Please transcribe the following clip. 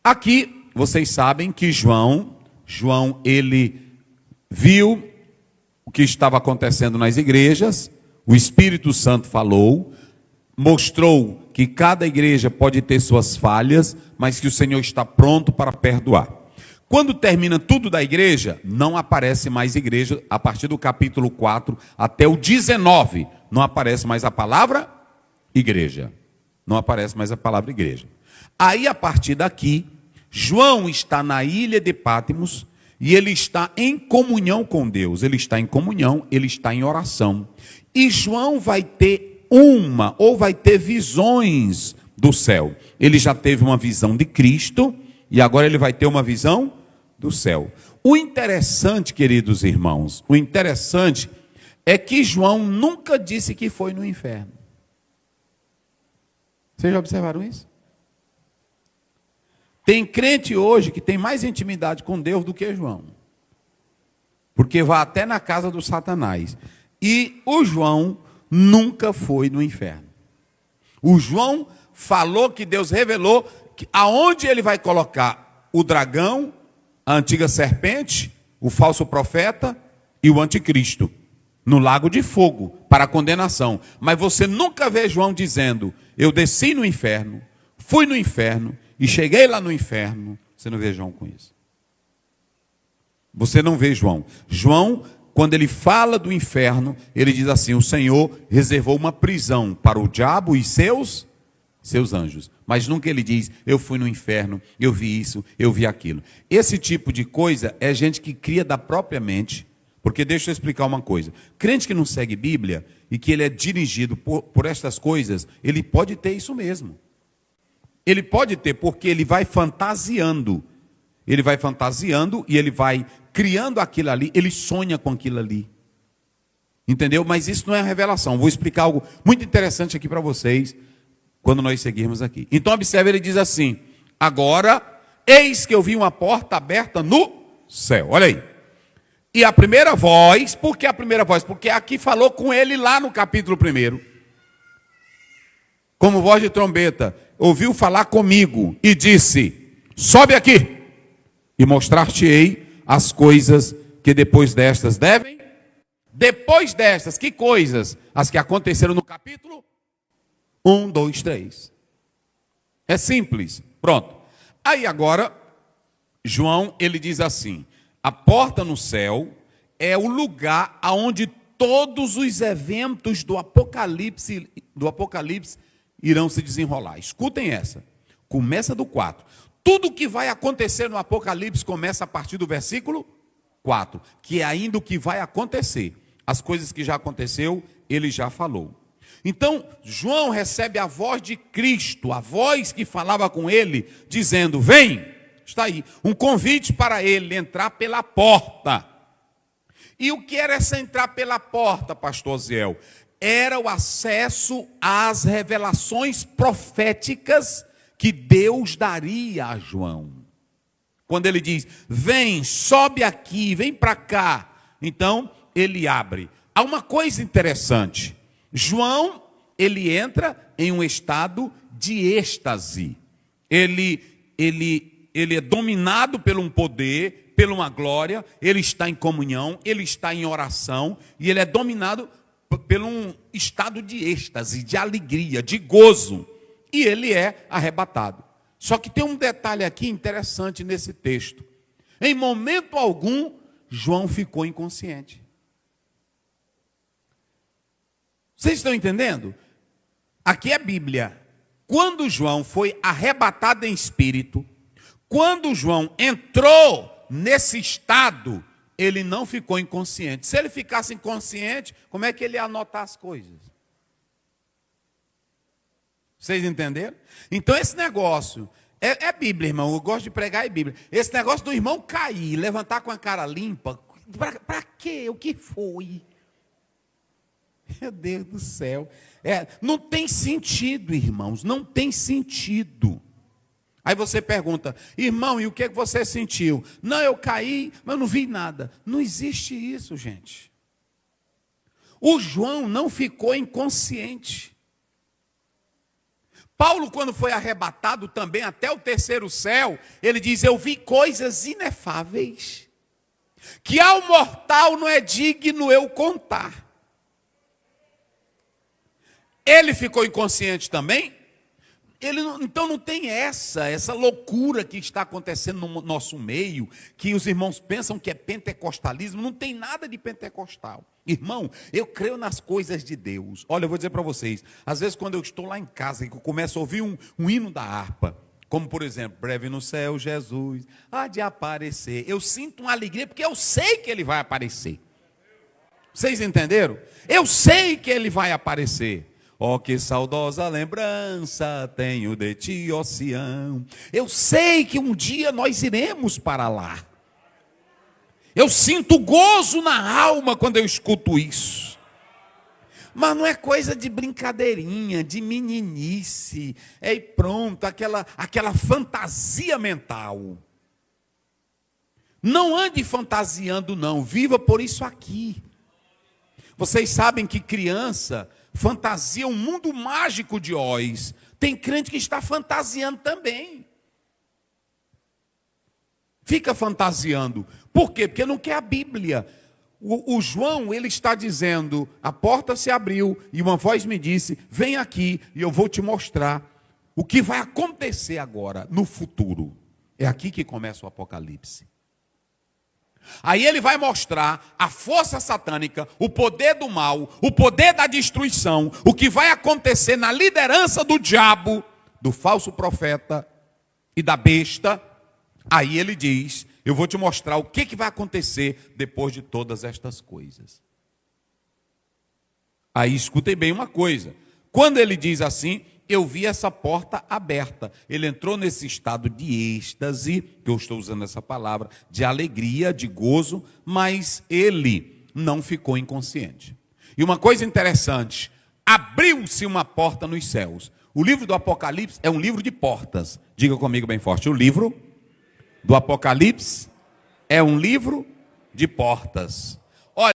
Aqui, vocês sabem que João, ele viu o que estava acontecendo nas igrejas, o Espírito Santo falou, mostrou que cada igreja pode ter suas falhas, mas que o Senhor está pronto para perdoar. Quando termina tudo da igreja, não aparece mais igreja, a partir do capítulo 4 até o 19, não aparece mais a palavra igreja. Não aparece mais a palavra igreja. Aí, a partir daqui, João está na ilha de Patmos e ele está em comunhão com Deus. Ele está em comunhão, ele está em oração. E João vai ter vai ter visões do céu. Ele já teve uma visão de Cristo e agora ele vai ter uma visão do céu. O interessante, queridos irmãos, o interessante é que João nunca disse que foi no inferno. Vocês já observaram isso? Tem crente hoje que tem mais intimidade com Deus do que João. Porque vai até na casa do Satanás. E o João nunca foi no inferno. O João falou que Deus revelou que aonde ele vai colocar o dragão, a antiga serpente, o falso profeta e o anticristo. No lago de fogo, para a condenação. Mas você nunca vê João dizendo, eu desci no inferno, fui no inferno e cheguei lá no inferno. Você não vê João com isso. Você não vê João. João, quando ele fala do inferno, ele diz assim, o Senhor reservou uma prisão para o diabo e seus anjos. Mas nunca ele diz, eu fui no inferno, eu vi isso, eu vi aquilo. Esse tipo de coisa é gente que cria da própria mente. Porque deixa eu explicar uma coisa. Crente que não segue Bíblia e que ele é dirigido por estas coisas, ele pode ter isso mesmo. Ele pode ter, porque ele vai fantasiando. Ele vai fantasiando e ele vai criando aquilo ali, ele sonha com aquilo ali. Entendeu? Mas isso não é revelação. Vou explicar algo muito interessante aqui para vocês, quando nós seguirmos aqui. Então observe, ele diz assim, agora, eis que eu vi uma porta aberta no céu. Olha aí. E a primeira voz, por que a primeira voz? Porque aqui falou com ele lá no capítulo 1. Como voz de trombeta, ouviu falar comigo e disse, sobe aqui e mostrar-te-ei as coisas que depois destas devem. Depois destas, que coisas? As que aconteceram no capítulo 1, 2, 3. É simples, pronto. Aí agora, João, ele diz assim, a porta no céu é o lugar aonde todos os eventos do Apocalipse irão se desenrolar. Escutem essa. Começa do 4. Tudo que vai acontecer no Apocalipse começa a partir do versículo 4, que é ainda o que vai acontecer. As coisas que já aconteceu, ele já falou. Então, João recebe a voz de Cristo, a voz que falava com ele, dizendo, vem. Está aí, um convite para ele entrar pela porta. E o que era essa entrar pela porta, pastor Ziel? Era o acesso às revelações proféticas que Deus daria a João. Quando ele diz, vem, sobe aqui, vem para cá. Então, ele abre. Há uma coisa interessante. João, ele entra em um estado de êxtase. Ele é dominado por um poder, por uma glória, ele está em comunhão, ele está em oração, e ele é dominado por um estado de êxtase, de alegria, de gozo, e ele é arrebatado. Só que tem um detalhe aqui interessante nesse texto. Em momento algum, João ficou inconsciente. Vocês estão entendendo? Aqui é Bíblia. Quando João foi arrebatado em espírito, quando João entrou nesse estado, ele não ficou inconsciente. Se ele ficasse inconsciente, como é que ele ia anotar as coisas? Vocês entenderam? Então esse negócio, é Bíblia, irmão, eu gosto de pregar é Bíblia. Esse negócio do irmão cair, levantar com a cara limpa, para quê? O que foi? Meu Deus do céu. Não tem sentido, irmãos, não tem sentido. Aí você pergunta, irmão, e o que você sentiu? Não, eu caí, mas eu não vi nada. Não existe isso, gente. O João não ficou inconsciente. Paulo, quando foi arrebatado também até o terceiro céu, ele diz: eu vi coisas inefáveis, que ao mortal não é digno eu contar. Ele ficou inconsciente também? Então não tem essa loucura que está acontecendo no nosso meio, que os irmãos pensam que é pentecostalismo. Não tem nada de pentecostal. Irmão, eu creio nas coisas de Deus. Olha, eu vou dizer para vocês, às vezes quando eu estou lá em casa e eu começo a ouvir um hino da harpa, como por exemplo, breve no céu Jesus há de aparecer, eu sinto uma alegria porque eu sei que ele vai aparecer. Vocês entenderam? Eu sei que ele vai aparecer. Oh, que saudosa lembrança tenho de ti, ó Sião. Eu sei que um dia nós iremos para lá. Eu sinto gozo na alma quando eu escuto isso. Mas não é coisa de brincadeirinha, de meninice. E pronto, aquela fantasia mental. Não ande fantasiando não, viva por isso aqui. Vocês sabem que criança fantasia um mundo mágico de Oz. Tem crente que está fantasiando também. Fica fantasiando. Por quê? Porque não quer a Bíblia. O João, ele está dizendo, a porta se abriu e uma voz me disse, vem aqui e eu vou te mostrar o que vai acontecer agora, no futuro. É aqui que começa o Apocalipse. Aí ele vai mostrar a força satânica, o poder do mal, o poder da destruição, o que vai acontecer na liderança do diabo, do falso profeta e da besta. Aí ele diz, eu vou te mostrar o que vai acontecer depois de todas estas coisas. Aí escutem bem uma coisa, quando ele diz assim, eu vi essa porta aberta. Ele entrou nesse estado de êxtase, que eu estou usando essa palavra, de alegria, de gozo, mas ele não ficou inconsciente. E uma coisa interessante, abriu-se uma porta nos céus. O livro do Apocalipse é um livro de portas. Diga comigo bem forte, o livro do Apocalipse é um livro de portas.